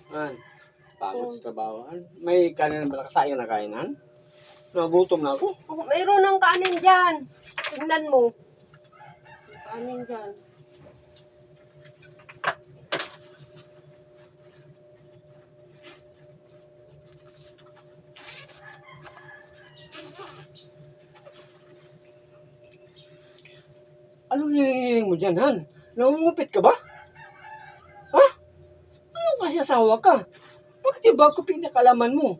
Han, pagod sa trabaho. Han, may kanin na malakasayang na kainan? Nagutom na ako. Oh, mayroon ng kanin dyan. Tingnan mo. Kanin dyan. Anong hinihiling mo dyan, Han? Nangungupit ka ba? Ha? Anong kasi asawa ka? Bakit yung bago pinakalaman mo?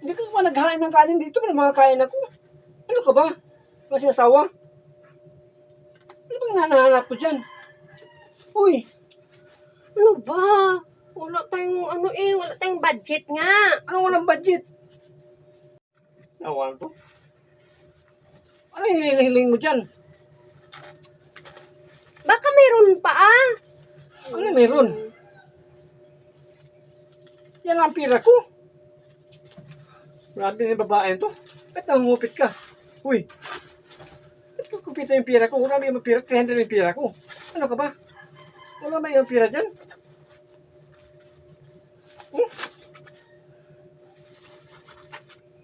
Hindi ka pa naghain ng kanin dito, may mga kain ako. Ano ka ba? Kasi asawa? Ano bang nanahanap mo dyan? Uy, Ano ba? Wala tayong wala tayong budget nga. anong walang budget? Awan ko. Ano hinihiling mo dyan? Baka mayroon pa Ano meron? Yan ang pira ko. Grabe na yung babae to. Ba't nangungupit ka? Uy, ba't kukupita yung pira ko? Wala may yung pira, 300 yung pira ko. Ano ka ba? Wala may yung pira dyan?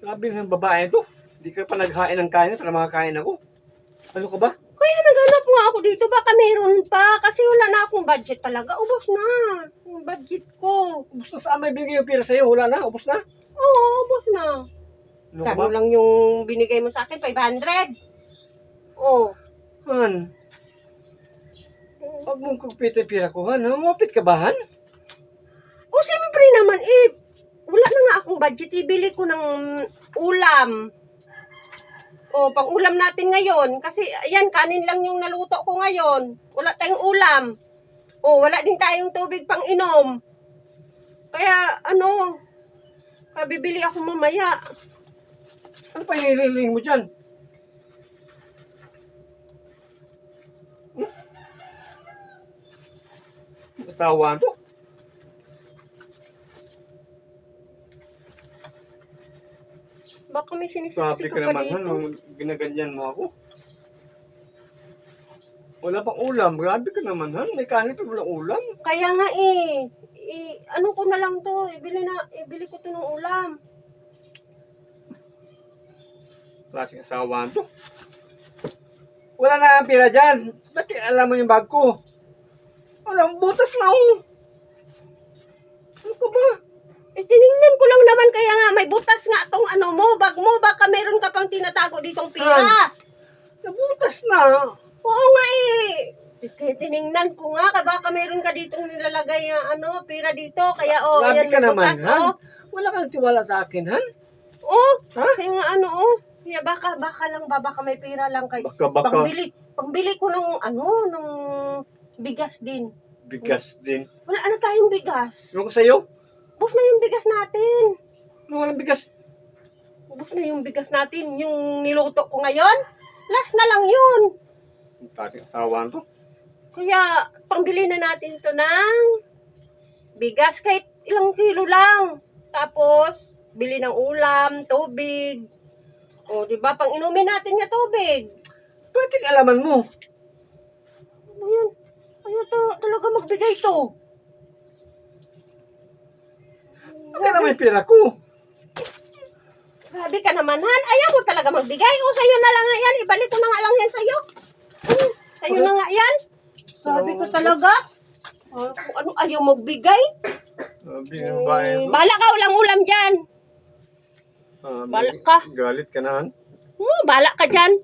Grabe na yung babae to. Hindi ka pa naghain ng kain para makakain ako. Ano ka ba? Kaya naghanap nga ako dito. Baka mayroon pa. Kasi wala na akong budget talaga. Ubos na. Yung budget ko. Ubus na saan may binigay yung pira sa'yo? Wala na? Ubus na? Oo, ubos na. Ano ka ba? Kano lang yung binigay mo sa akin? 500. Oh. Han, huwag mong kukupita yung pira ko, Han. Nangungupit ka ba, Han? O, siyempre naman, wala na nga akong budget. Ibili ko ng ulam. O, pang ulam natin ngayon. Kasi, ayan, kanin lang yung naluto ko ngayon. Wala tayong ulam. O, wala din tayong tubig pang inom. Kaya, bibili ako mamaya. Ano pa hinihiling mo dyan? Asawa to? Baka may sinisiksi Grabe ka ka pa naman, dito. Han. Nung ginaganyan mo ako. Wala pang ulam. Grabe ka naman, Han. May kanin pa walang ulam. Kaya nga ano ko na lang to, ibili ko to ng ulam. Klaseng asawa to. Wala na ang pira dyan. Ba't alam mo yung bag ko? Walang butas na oh. Ano ka ba? Tinignan ko lang naman, kaya nga may butas nga tong bag mo, baka meron ka pang tinatago ditong pira. Nabutas na. Oo nga Kaya tinignan ko nga, baka meron ka ditong nilalagay na pira dito, kaya Grabe ayan ka may naman, butas, Han. Wala kang tiwala sa akin, Han. Ha? Kaya nga kaya baka lang baka may pira lang kay Baka. Pangbili ko ng bigas din. Bigas din. Wala na tayong bigas. Ano ko sa'yo? Ubus na yung bigas natin. Ano walang bigas? Ubus na yung bigas natin. Yung niluto ko ngayon, last na lang yun. Ang klaseng asawa to. Kaya, pangbili na natin to ng bigas. Kahit ilang kilo lang. Tapos, bili ng ulam, tubig. O, di ba? Pang inumin natin nga tubig. Pwede alaman mo. Ano yan? Ayaw talaga magbigay to. Ano naman yung pira ko? Grabe ka naman, Han. Ayaw mo talaga magbigay. O, sa'yo na lang nga yan. Ibalik ko na nga lang yan sa'yo. Sa'yo na nga yan. Grabe ka talaga. Kung ano ayaw magbigay. Sabi ng babae to. Bahala ka, walang ulam dyan. Bahala ka. Galit ka na, Han. Bahala ka dyan.